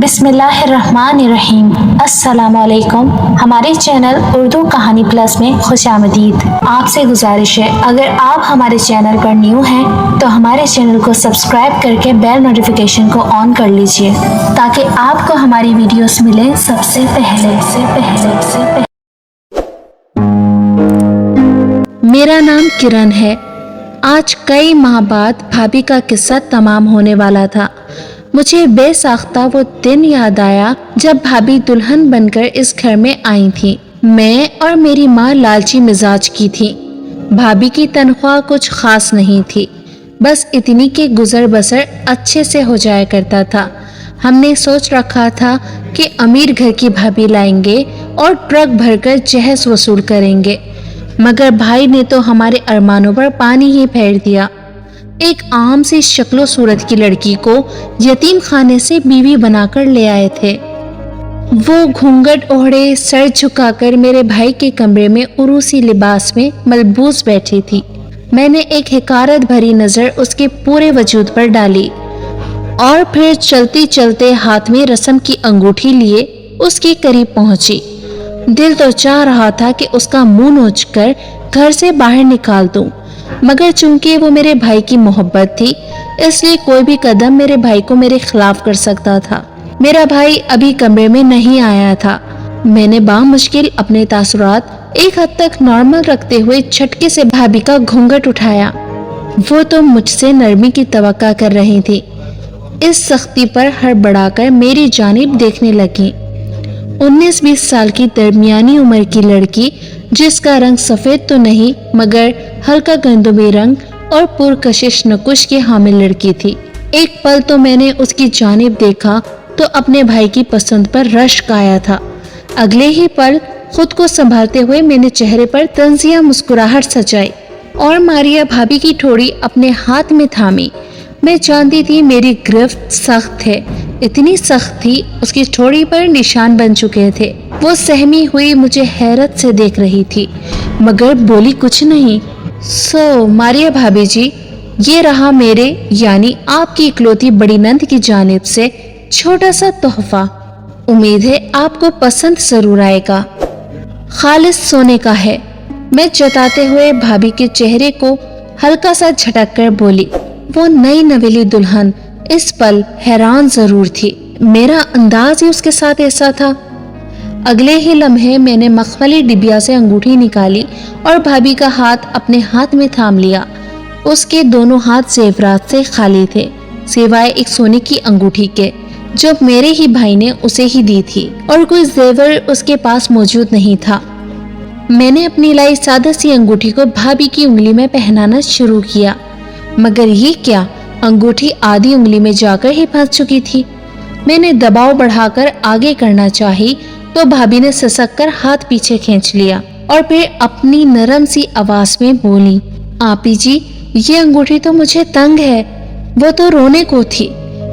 बिस्मिल्लाहिर्रहमानिर्रहीम। अस्सलाम वालेकुम। हमारे चैनल उर्दू कहानी प्लस में खुशामदीद। आपसे गुजारिश है, अगर आप हमारे चैनल पर न्यू हैं तो हमारे चैनल को सब्सक्राइब करके बेल नोटिफिकेशन को ऑन कर लीजिए ताकि आपको हमारी वीडियोस मिले सबसे पहले। मेरा नाम किरण है। आज कई माह बाद भाभी का किस्सा तमाम होने वाला था। मुझे बेसाख्ता वो दिन याद आया जब भाभी दुल्हन बनकर इस घर में आई थी। मैं और मेरी माँ लालची मिजाज की थी। भाभी की तनख्वाह कुछ खास नहीं थी, बस इतनी कि गुजर बसर अच्छे से हो जाया करता था। हमने सोच रखा था कि अमीर घर की भाभी लाएंगे और ट्रक भरकर जहेज वसूल करेंगे, मगर भाई ने तो हमारे अरमानों पर पानी ही फेर दिया। एक आम सी शक्लो सूरत की लड़की को यतीम खाने से बीवी बनाकर ले आए थे। वो घूंघट ओढ़े सर झुकाकर मेरे भाई के कमरे में उरूसी लिबास में मलबूस बैठी थी। मैंने एक हिकारत भरी नजर उसके पूरे वजूद पर डाली और फिर चलते चलते हाथ में रस्म की अंगूठी लिए उसके करीब पहुंची। दिल तो चाह रहा था कि उसका मुंह नोचकर घर से बाहर निकाल दूं, मगर चूंकि वो मेरे भाई की मोहब्बत थी, इसलिए कोई भी कदम मेरे भाई को मेरे खिलाफ कर सकता था। मेरा भाई अभी कमरे में नहीं आया था। मैंने बामुश्किल अपने तासुरात एक हद तक नॉर्मल रखते हुए झटके से भाभी का घूंघट उठाया। वो तो मुझसे नरमी की तवक्का कर रही थी। इस सख्ती पर हड़बड़ाकर मेरी जानिब देखने लगी। 19-20 साल की दरमियानी उम्र की लड़की, जिसका रंग सफेद तो नहीं मगर हल्का गंदमी रंग और पुरकशिश नकुश की हामिल लड़की थी। एक पल तो मैंने उसकी जानिब देखा तो अपने भाई की पसंद पर रश्क आया था। अगले ही पल खुद को संभालते हुए मैंने चेहरे पर तंजिया मुस्कुराहट सजाई और मारिया भाभी की ठोड़ी अपने हाथ में थामी। मैं जानती थी मेरी गिरफ्त सख्त है, इतनी सख्त थी उसकी ठोड़ी पर निशान बन चुके थे। वो सहमी हुई मुझे हैरत से देख रही थी, मगर बोली कुछ नहीं। सो मारिया भाभी जी, ये रहा मेरे यानी आपकी इकलौती बड़ी नंद की जानिब से छोटा सा तोहफा। उम्मीद है आपको पसंद जरूर आएगा। खालिस सोने का है, मैं जताते हुए भाभी के चेहरे को हल्का सा झटक कर बोली। वो नई नवेली दुल्हन इस पल हैरान जरूर थी, मेरा अंदाज ही उसके साथ ऐसा था। अगले ही लम्हे मैंने मखमली डिबिया से अंगूठी निकाली और भाभी का हाथ अपने हाथ में थाम लिया। उसके दोनों हाथ जेवरात से खाली थे, सिवाय एक सोने की अंगूठी के, जो मेरे ही भाई ने उसे ही दी थी, और कोई जेवर उसके पास मौजूद नहीं था। मैंने अपनी लाई सादा सी अंगूठी को भाभी की उंगली में पहनाना शुरू किया, मगर ये क्या, अंगूठी आधी उंगली में जाकर ही फंस चुकी थी। मैंने दबाव बढ़ाकर आगे करना चाही तो भाभी ने सिसक कर हाथ पीछे खींच लिया और फिर अपनी नरम सी आवाज में बोली, आपी जी, ये अंगूठी तो मुझे तंग है। वो तो रोने को थी।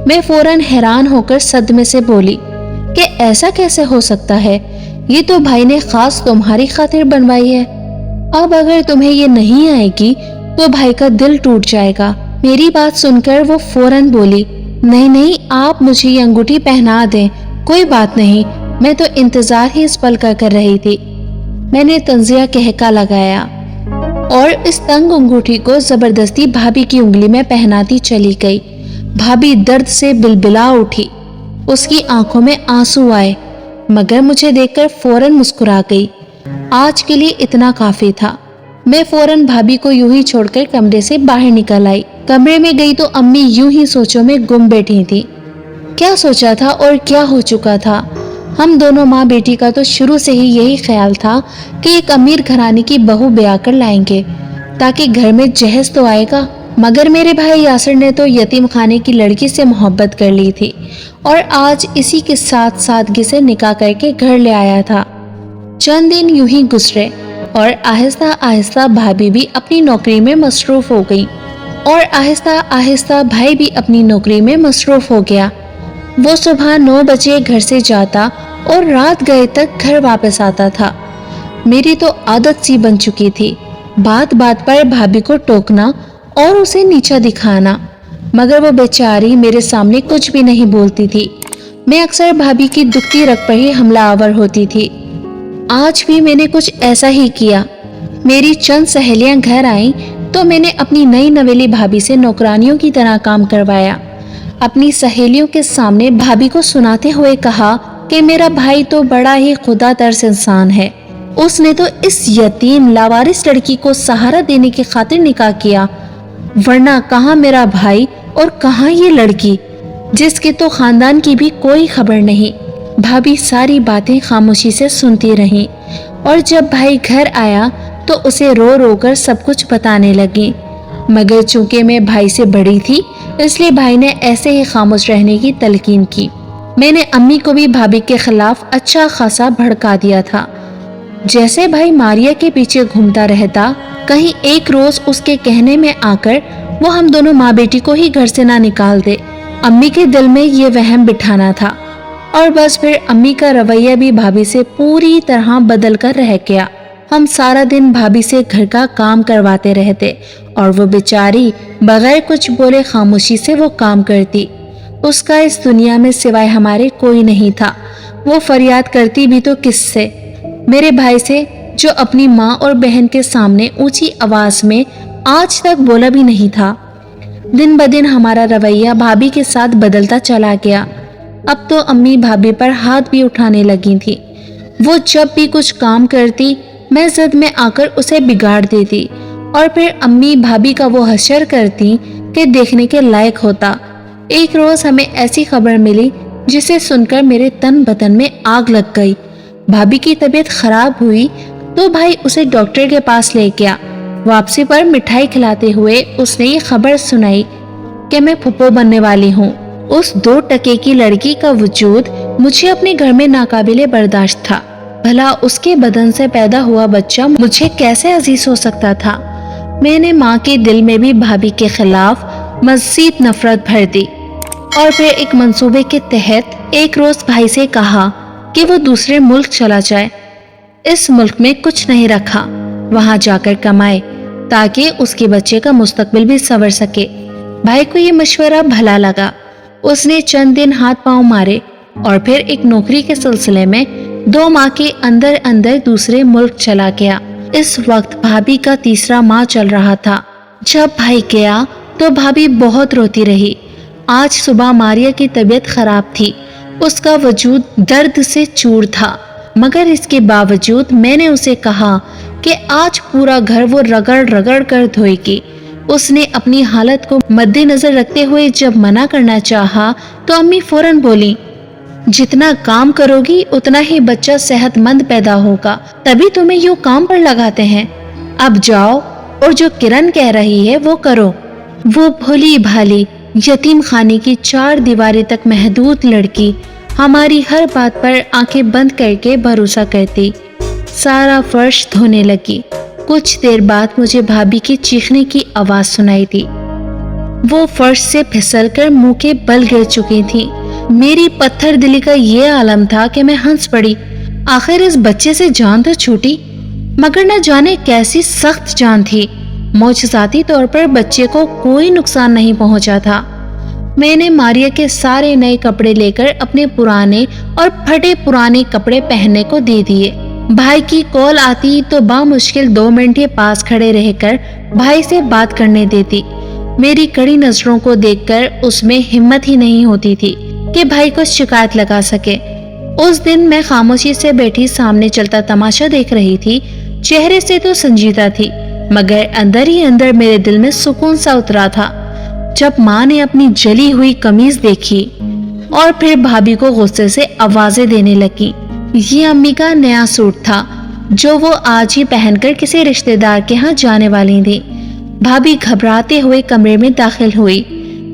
मैं फौरन हैरान होकर सदमे से बोली कि ऐसा कैसे हो सकता है, ये तो भाई ने खास तुम्हारी खातिर बनवाई है। अब अगर तुम्हें ये नहीं आएगी तो भाई का दिल टूट जाएगा। मेरी बात सुनकर वो फौरन बोली, नहीं नहीं, आप मुझे ये अंगूठी पहना दें, कोई बात नहीं, मैं तो इंतजार ही इस पल का कर रही थी। मैंने तंजिया कहका लगाया और इस तंग अंगूठी को जबरदस्ती भाभी की उंगली में पहनाती चली गई। भाभी दर्द से बिलबिला उठी, उसकी आंखों में आंसू आए, मगर मुझे देखकर फौरन मुस्कुरा गई। आज के लिए इतना काफी था। मैं फौरन भाभी को यूं ही छोड़कर कमरे से बाहर निकल आई। कमरे में गई तो अम्मी यूं ही सोचों में गुम बैठी थी। क्या सोचा था और क्या हो चुका था। हम दोनों माँ बेटी का तो शुरू से ही यही ख्याल था कि एक अमीर घराने की बहू ब्याह कर लाएंगे ताकि घर में जहेज तो आएगा। मगर मेरे भाई यासिर ने तो यतीम खाने की लड़की से मोहब्बत कर ली थी और आज इसी के साथ सादगी से निकाह करके घर ले आया था। चंद दिन यूं ही गुजरे और आहिस्ता आहिस्ता भाभी भी अपनी नौकरी में मसरूफ हो गई और आहिस्ता आहिस्ता भाई भी अपनी नौकरी में मसरूफ हो गया। वो सुबह 9 बजे घर से जाता और रात गए तक घर वापस आता था। मेरी तो आदत सी बन चुकी थी बात बात पर भाभी को टोकना और उसे नीचा दिखाना, मगर वो बेचारी मेरे सामने कुछ भी नहीं बोलती थी। मैं अक्सर भाभी की दुखती रग पर ही हमला आवर होती थी। आज भी मैंने कुछ ऐसा ही किया। मेरी चंद सहेलियां घर आईं तो मैंने अपनी नई नवेली भाभी से नौकरानियों की तरह काम करवाया। अपनी सहेलियों के सामने भाभी को सुनाते हुए कहा कि मेरा भाई तो बड़ा ही खुदा तर्स इंसान है। उसने तो इस यतीम लावारिस लड़की को सहारा देने की खातिर निकाह किया, वरना कहाँ मेरा भाई और कहाँ ये लड़की, जिसके तो खानदान की भी कोई खबर नहीं। भाभी सारी बातें खामोशी से सुनती रहीं और जब भाई घर आया तो उसे रो रो कर सब कुछ बताने लगी। मगर चूंकि मैं भाई से बड़ी थी, इसलिए भाई ने ऐसे ही खामोश रहने की तलकीन की। मैंने अम्मी को भी भाभी के खिलाफ अच्छा खासा भड़का दिया था। जैसे भाई मारिया के पीछे घूमता रहता, कहीं एक रोज उसके कहने में आकर वो हम दोनों माँ बेटी को ही घर से ना निकाल दे। अम्मी के दिल में ये वहम बिठाना था और बस फिर अम्मी का रवैया भी भाभी से पूरी तरह बदल कर रह गया। हम सारा दिन भाभी से घर का काम करवाते रहते और वो बेचारी बगैर कुछ बोले खामोशी से वो काम करती। उसका इस दुनिया में सिवाय हमारे कोई नहीं था। वो फरियाद करती भी तो किससे? मेरे भाई से, जो अपनी माँ और बहन के सामने ऊंची आवाज में आज तक बोला भी नहीं था। दिन ब दिन हमारा रवैया भाभी के साथ बदलता चला गया। अब तो अम्मी भाभी पर हाथ भी उठाने लगी थी। वो जब भी कुछ काम करती, मैं जिद में आकर उसे बिगाड़ देती और फिर अम्मी भाभी का वो हश्र करती कि देखने के लायक होता। एक रोज हमें ऐसी खबर मिली जिसे सुनकर मेरे तन बदन में आग लग गई। भाभी की तबीयत खराब हुई तो भाई उसे डॉक्टर के पास ले गया। वापसी पर मिठाई खिलाते हुए उसने ये खबर सुनाई कि मैं फुप्पो बनने वाली हूँ। उस 2 टके की लड़की का वजूद मुझे अपने घर में नाकाबिले बर्दाश्त था। भला उसके बदन से पैदा हुआ बच्चा मुझे कैसे अजीज हो सकता था? मैंने माँ के दिल में भी भाभी के खिलाफ मज़ीद नफरत भर दी और फिर एक मंसूबे के तहत एक रोज भाई से कहा कि वो दूसरे मुल्क चला जाए। इस मुल्क में कुछ नहीं रखा, वहां जाकर कमाए ताकि उसके बच्चे का मुस्तकबिल भी संवर सके। भाई को ये मशवरा भला लगा। उसने चंद दिन हाथ पांव मारे और फिर एक नौकरी के सिलसिले में 2 माह के अंदर अंदर दूसरे मुल्क चला गया। इस वक्त भाभी का तीसरा माह चल रहा था। जब भाई गया तो भाभी बहुत रोती रही। आज सुबह मारिया की तबीयत खराब थी। उसका वजूद दर्द से चूर था, मगर इसके बावजूद मैंने उसे कहा कि आज पूरा घर वो रगड़ रगड़ कर धोएगी। उसने अपनी हालत को मद्देनजर रखते हुए जब मना करना चाहा तो अम्मी फौरन बोली, जितना काम करोगी उतना ही बच्चा सेहतमंद पैदा होगा, तभी तुम्हें यूं काम पर लगाते हैं। अब जाओ और जो किरण कह रही है वो करो। वो भोली भाली यतीम खाने की 4 दीवारें तक महदूद लड़की हमारी हर बात पर आंखें बंद करके भरोसा करती। सारा फर्श धोने लगी। कुछ देर बाद मुझे भाभी की चीखने की आवाज सुनाई दी। वो फर्श से फिसलकर मुंह के बल गिर चुकी थी। मेरी पत्थर दिली का ये आलम था कि मैं हंस पड़ी। आखिर इस बच्चे से जान तो छूटी, मगर न जाने कैसी सख्त जान थी। मौजज़ाती तौर पर बच्चे को कोई नुकसान नहीं पहुंचा था। मैंने मारिया के सारे नए कपड़े लेकर अपने पुराने और फटे पुराने कपड़े पहनने को दे दिए। भाई की कॉल आती तो बामुश्किल 2 मिनट के पास खड़े रहकर भाई से बात करने देती। मेरी कड़ी नजरों को देखकर उसमें हिम्मत ही नहीं होती थी कि भाई को शिकायत लगा सके। उस दिन मैं खामोशी से बैठी सामने चलता तमाशा देख रही थी। चेहरे से तो संजीदा थी, मगर अंदर ही अंदर मेरे दिल में सुकून सा उतरा था जब माँ ने अपनी जली हुई कमीज देखी और फिर भाभी को गुस्से से आवाजें देने लगी। ये अम्मी का नया सूट था जो वो आज ही पहनकर किसी रिश्तेदार के यहाँ जाने वाली थी। भाभी घबराते हुए कमरे में दाखिल हुई।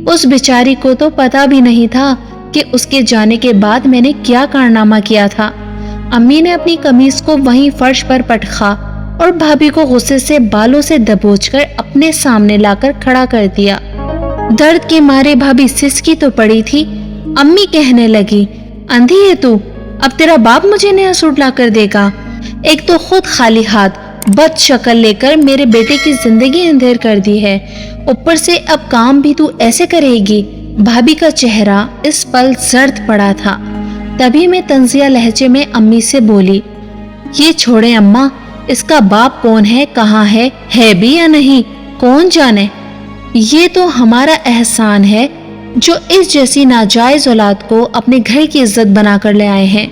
उस बेचारी को तो पता भी नहीं था कि उसके जाने के बाद मैंने क्या कारनामा किया था। अम्मी ने अपनी कमीज को वहीं फर्श पर पटखा और भाभी को गुस्से से बालों से दबोचकर अपने सामने लाकर खड़ा कर दिया। दर्द के मारे भाभी सिसकी तो पड़ी थी। अम्मी कहने लगी, अंधी है तू, अब तेरा बाप मुझे नया सूट ला कर देगा। एक तो खुद खाली हाथ बद शक्ल लेकर मेरे बेटे की जिंदगी अंधेर कर दी है, ऊपर से अब काम भी तू ऐसे करेगी। भाभी का चेहरा इस पल जर्द पड़ा था। तभी मैं तंजिया लहजे में अम्मी से बोली, ये छोड़े अम्मा, इसका बाप कौन है, कहाँ है भी या नहीं, कौन जाने। ये तो हमारा एहसान है जो इस जैसी नाजायज औलाद को अपने घर की इज्जत बनाकर ले आए हैं।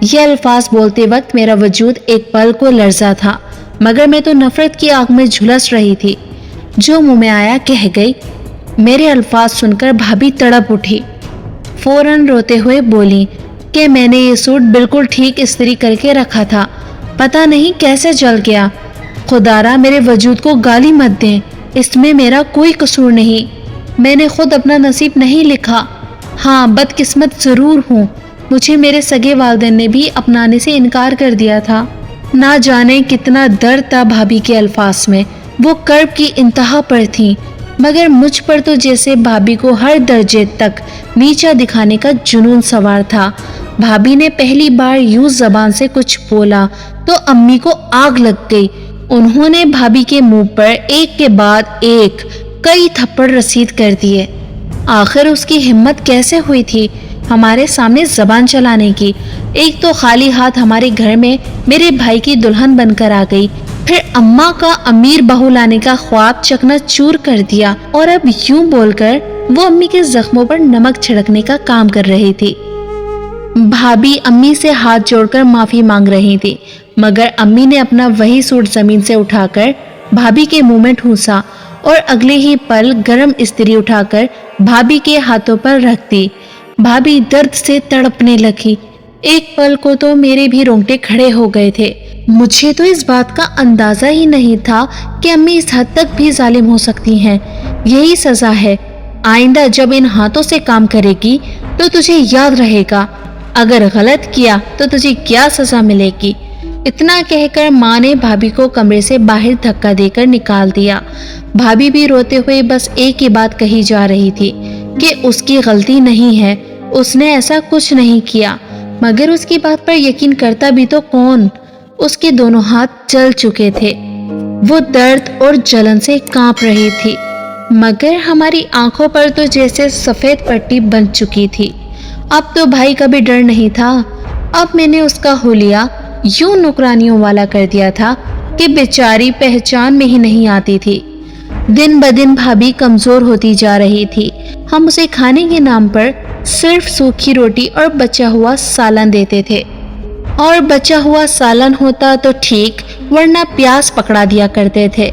ये अल्फाज बोलते वक्त मेरा वजूद एक पल को लर्जा था, मगर मैं तो नफरत की आग में झुलस रही थी। जो मुंह में आया कह गई। मेरे अल्फाज सुनकर भाभी तड़प उठी। फौरन रोते हुए बोली कि मैंने ये सूट बिल्कुल ठीक इस्त्री करके रखा था, पता नहीं कैसे जल गया। खुदारा मेरे वजूद को गाली मत दें, इसमें मेरा कोई कसूर नहीं, मैंने खुद अपना नसीब नहीं लिखा। हाँ, बदकिस्मत ज़रूर हूँ, मुझे मेरे सगे वालिदैन ने भी अपनाने से इनकार कर दिया था। ना जाने कितना दर्द था भाभी के अल्फाज में, वो कर्ब की इंतहा पर थी, मगर मुझ पर तो जैसे भाभी को हर दर्जे तक नीचा दिखाने का जुनून सवार था। भाभी ने पहली बार यूं ज़बान से कुछ बोला तो अम्मी को आग लग गई। उन्होंने भाभी के मुंह पर एक के बाद एक कई थप्पड़ रसीद कर दिए। आखिर उसकी हिम्मत कैसे हुई थी हमारे सामने जबान चलाने की। एक तो खाली हाथ हमारे घर में मेरे भाई की दुल्हन बनकर आ गई, फिर अम्मा का अमीर बहू लाने का ख्वाब चकनाचूर कर दिया, और अब यूं बोलकर वो अम्मी के जख्मों पर नमक छिड़कने का काम कर रही थी। भाभी अम्मी से हाथ जोड़कर माफी मांग रही थी, मगर अम्मी ने अपना वही सूट जमीन से उठाकर भाभी के मुंह में ठूसा और अगले ही पल गरम इस्त्री उठाकर भाभी के हाथों पर रख दी। भाभी दर्द से तड़पने लगी। एक पल को तो मेरे भी रोंगटे खड़े हो गए थे। मुझे तो इस बात का अंदाजा ही नहीं था कि अम्मी इस हद तक भी जालिम हो सकती हैं। यही सजा है, आइंदा जब इन हाथों से काम करेगी तो तुझे याद रहेगा, अगर गलत किया तो तुझे क्या सजा मिलेगी। इतना कहकर माँ ने भाभी को कमरे से बाहर धक्का देकर निकाल दिया। भाभी भी रोते हुए बस एक ही बात कही जा रही थी कि उसकी गलती नहीं है, उसने ऐसा कुछ नहीं किया, मगर उसकी बात पर यकीन करता भी तो कौन। उसके दोनों हाथ जल चुके थे, वो दर्द और जलन से कांप रही थी, मगर हमारी आंखों पर तो जैसे सफेद पट्टी बन चुकी थी। अब तो भाई का भी डर नहीं था। अब मैंने उसका हुलिया यूं नौकरानियों वाला कर दिया था कि बेचारी पहचान में ही नहीं आती थी। दिन ब दिन भाभी कमजोर होती जा रही थी। हम उसे खाने के नाम पर सिर्फ सूखी रोटी और बचा हुआ सालन देते थे, और बचा हुआ सालन होता तो ठीक, वरना प्यास पकड़ा दिया करते थे।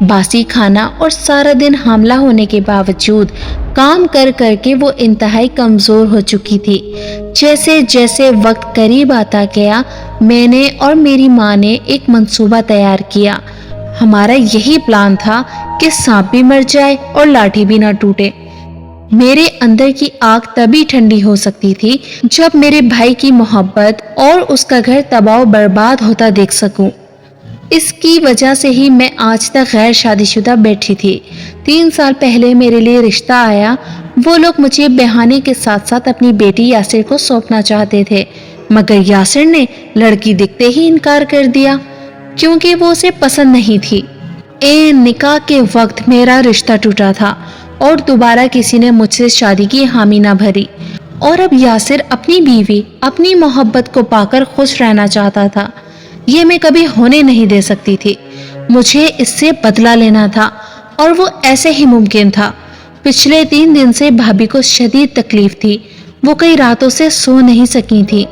बासी खाना और सारा दिन हामला होने के बावजूद काम कर करके वो इंतहाई कमजोर हो चुकी थी। जैसे जैसे वक्त करीब आता गया, मैंने और मेरी माँ ने एक मंसूबा तैयार किया। हमारा यही प्लान था कि सांप भी मर जाए और लाठी भी ना टूटे। मेरे अंदर की आग तभी ठंडी हो सकती थी जब मेरे भाई की मोहब्बत और उसका घर तबाह बर्बाद होता देख सकूं। इसकी वजह से ही मैं आज तक गैर शादीशुदा बैठी थी। 3 साल पहले मेरे लिए रिश्ता आया। वो लोग मुझे बहाने के साथ साथ अपनी बेटी यासिर को सौंपना चाहते थे, मगर यासिर ने लड़की दिखते ही इनकार कर दिया क्योंकि वो उसे पसंद नहीं थी। निकाह के वक्त मेरा रिश्ता टूटा था और दोबारा किसी ने मुझसे शादी की हामी ना भरी, और अब यासिर अपनी बीवी, अपनी मोहब्बत को पाकर खुश रहना चाहता था। ये मैं कभी होने नहीं दे सकती थी। मुझे इससे बदला लेना था, और वो ऐसे ही मुमकिन था। पिछले 3 दिन से भाभी को शदीद तकलीफ थी। वो कई रातों से सो नहीं सकी थी।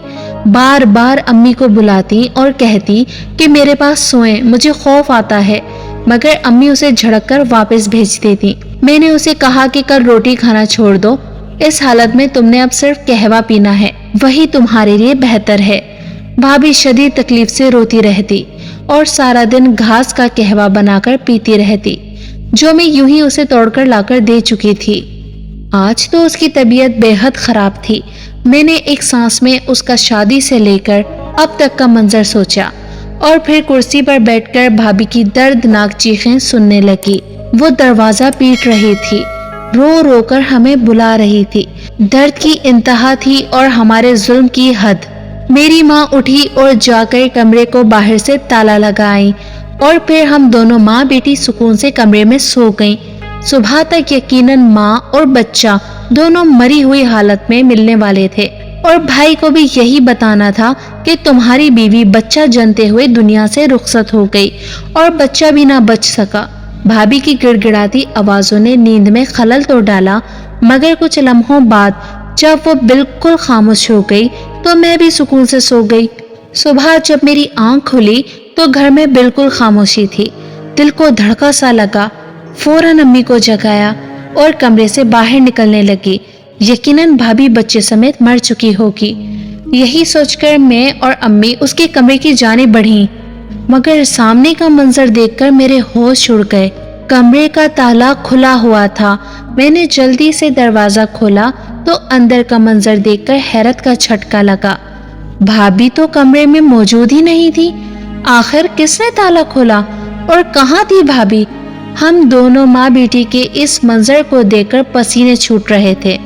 बार बार अम्मी को बुलाती और कहती कि मेरे पास सोएं, मुझे खौफ आता है, मगर अम्मी उसे झड़क कर वापस भेज देती। मैंने उसे कहा कि कल रोटी खाना छोड़ दो, इस हालत में तुमने अब सिर्फ कहवा पीना है, वही तुम्हारे लिए बेहतर है। भाभी शदीद तकलीफ से रोती रहती और सारा दिन घास का कहवा बनाकर पीती रहती, जो मैं यूं ही उसे तोड़कर लाकर दे चुकी थी। आज तो उसकी तबीयत बेहद खराब थी। मैंने एक सांस में उसका शादी से लेकर अब तक का मंजर सोचा, और फिर कुर्सी पर बैठकर भाभी की दर्दनाक चीखें सुनने लगी। वो दरवाजा पीट रही थी, रो रो कर हमें बुला रही थी। दर्द की इंतहा थी और हमारे जुल्म की हद। मेरी माँ उठी और जाकर कमरे को बाहर से ताला लगाई, और फिर हम दोनों माँ बेटी सुकून से कमरे में सो गईं। صبح تک یقیناً ماں اور بچہ دونوں مری ہوئی حالت میں ملنے والے تھے، اور بھائی کو بھی یہی بتانا تھا کہ تمہاری بیوی بچہ جنتے ہوئے دنیا سے رخصت ہو گئی اور بچہ بھی نہ بچ سکا۔ بھابھی کی گڑ گڑاتی آوازوں نے نیند میں خلل تو ڈالا، مگر کچھ لمحوں بعد جب وہ بالکل خاموش ہو گئی تو میں بھی سکون سے سو گئی۔ صبح جب میری آنکھ کھلی تو گھر میں بالکل خاموشی تھی۔ دل کو دھڑکا سا لگا، فوراً امی کو جگایا اور کمرے سے باہر نکلنے لگی۔ یقیناً بھابھی بچے سمیت مر چکی ہوگی۔ یہی سوچ کر میں اور امی اس کے کمرے کی جانب بڑھیں، مگر سامنے کا منظر دیکھ کر میرے ہوش اڑ گئے۔ کمرے کا تالا کھلا ہوا تھا۔ میں نے جلدی سے دروازہ کھولا تو اندر کا منظر دیکھ کر حیرت کا جھٹکا لگا۔ بھابھی تو کمرے میں موجود ہی نہیں تھی۔ آخر کس نے تالا کھولا اور کہاں تھی بھابھی؟ ہم دونوں ماں بیٹی کے اس منظر کو دیکھ کر پسینے چھوٹ رہے تھے۔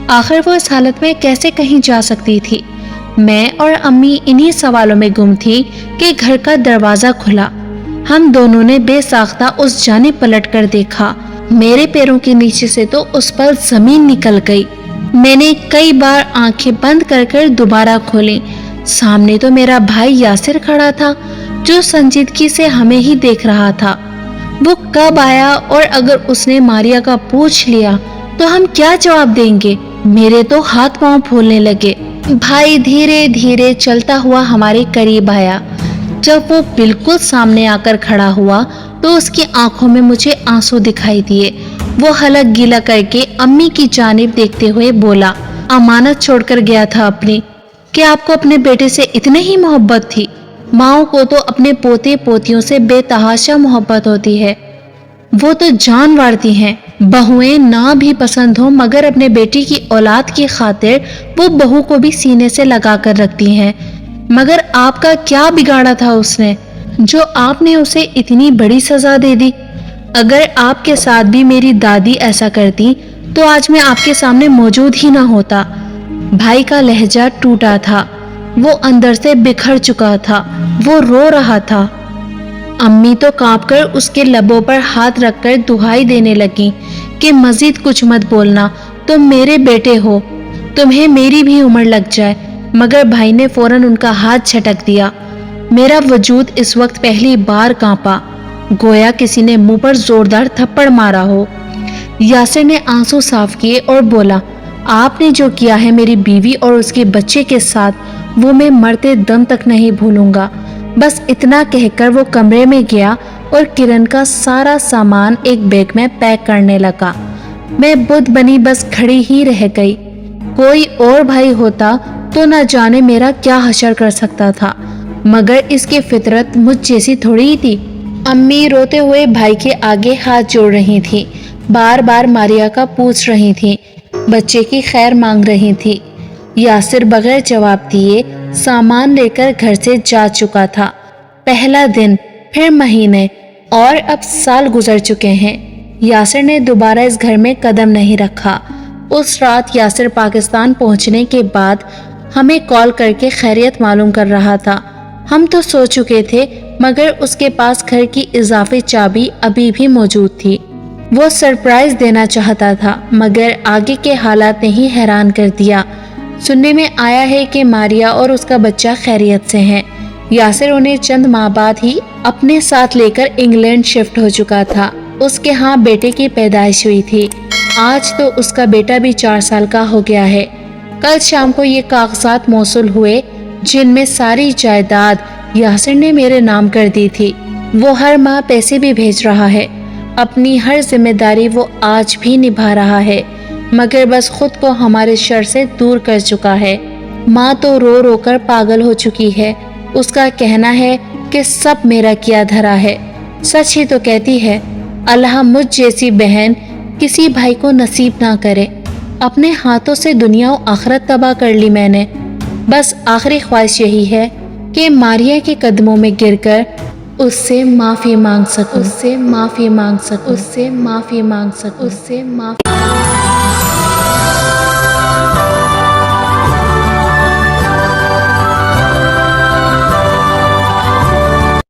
آخر وہ اس حالت میں کیسے کہیں جا سکتی تھی؟ میں اور امی انہی سوالوں میں گم تھی کہ گھر کا دروازہ کھلا۔ ہم دونوں نے بے ساختہ اس جانب پلٹ کر دیکھا۔ میرے پیروں کے نیچے سے تو اس پر زمین نکل گئی۔ میں نے کئی بار آنکھیں بند کر کر دوبارہ کھولیں۔ سامنے تو میرا بھائی یاسر کھڑا تھا، جو سنجیدگی سے ہمیں ہی دیکھ رہا تھا۔ وہ کب آیا اور اگر اس نے ماریا کا پوچھ لیا تو ہم کیا جواب دیں گے؟ میرے تو ہاتھ پاؤں پھولنے لگے۔ بھائی دھیرے دھیرے چلتا ہوا ہمارے قریب آیا۔ جب وہ بالکل سامنے آ کر کھڑا ہوا تو اس کی آنکھوں میں مجھے آنسو دکھائی دیے۔ وہ حلق گیلا کر کے امی کی جانب دیکھتے ہوئے بولا، امانت چھوڑ کر گیا تھا اپنی، کہ آپ کو اپنے بیٹے سے اتنی ہی محبت تھی۔ ماؤں کو تو اپنے پوتے پوتیوں سے بے تحاشا محبت ہوتی ہے، وہ تو جان وارتی ہیں۔ بہویں نہ بھی پسند ہوں مگر اپنے بیٹی کی اولاد کی خاطر وہ بہو کو بھی سینے سے لگا کر رکھتی ہیں۔ مگر آپ کا کیا بگاڑا تھا اس نے، جو آپ نے اسے اتنی بڑی سزا دے دی؟ اگر آپ کے ساتھ بھی میری دادی ایسا کرتی تو آج میں آپ کے سامنے موجود ہی نہ ہوتا۔ بھائی کا لہجہ ٹوٹا تھا، وہ اندر سے بکھر چکا تھا، وہ رو رہا تھا۔ امی تو کانپ کر اس کے لبوں پر ہاتھ رکھ کر دہائی دینے لگی کہ مزید کچھ مت بولنا، تم میرے بیٹے ہو، تمہیں میری بھی عمر لگ جائے۔ مگر بھائی نے فوراً ان کا ہاتھ جھٹک دیا۔ میرا وجود اس وقت پہلی بار کانپا، گویا کسی نے منہ پر زوردار تھپڑ مارا ہو۔ یاسر نے آنسو صاف کیے اور بولا، آپ نے جو کیا ہے میری بیوی اور اس کے بچے کے ساتھ، وہ میں مرتے دم تک نہیں بھولوں گا۔ بس اتنا کہہ کر وہ کمرے میں گیا اور کرن کا سارا سامان ایک بیگ میں پیک کرنے لگا۔ میں بدھ بنی بس کھڑی ہی رہ گئی۔ کوئی اور بھائی ہوتا تو نہ جانے میرا کیا حشر کر سکتا تھا، مگر اس کی فطرت مجھ جیسی تھوڑی ہی تھی۔ امی روتے ہوئے بھائی کے آگے ہاتھ جوڑ رہی تھی، بار بار ماریا کا پوچھ رہی تھی، بچے کی خیر مانگ رہی تھی۔ یاسر بغیر جواب دیے سامان لے کر گھر سے جا چکا تھا۔ پہلا دن، پھر مہینے اور اب سال گزر چکے ہیں۔ یاسر نے دوبارہ اس گھر میں قدم نہیں رکھا۔ اس رات یاسر پاکستان پہنچنے کے بعد ہمیں کال کر کے خیریت معلوم کر رہا تھا۔ ہم تو سو چکے تھے مگر اس کے پاس گھر کی اضافی چابی ابھی بھی موجود تھی۔ وہ سرپرائز دینا چاہتا تھا مگر آگے کے حالات نے ہی حیران کر دیا۔ سننے میں آیا ہے کہ ماریا اور اس کا بچہ خیریت سے ہیں۔ یاسر انہیں چند ماہ بعد ہی اپنے ساتھ لے کر انگلینڈ شفٹ ہو چکا تھا۔ اس کے ہاں بیٹے کی پیدائش ہوئی تھی۔ آج تو اس کا بیٹا بھی 4 سال کا ہو گیا ہے۔ کل شام کو یہ کاغذات موصول ہوئے جن میں ساری جائیداد یاسر نے میرے نام کر دی تھی۔ وہ ہر ماہ پیسے بھی بھیج رہا ہے۔ اپنی ہر ذمہ داری وہ آج بھی نبھا رہا ہے، مگر بس خود کو ہمارے شر سے دور کر چکا ہے۔ ماں تو رو رو کر پاگل ہو چکی ہے۔ اس کا کہنا ہے کہ سب میرا کیا دھرا ہے۔ سچ ہی تو کہتی ہے، اللہ مجھ جیسی بہن کسی بھائی کو نصیب نہ کرے۔ اپنے ہاتھوں سے دنیا و آخرت تباہ کر لی میں نے۔ بس آخری خواہش یہی ہے کہ ماریا کے قدموں میں گر کر اس سے معافی مانگ سکوں، اس سے معافی مانگ سکوں، اس سے معافی مانگ سکوں، اس سے معافی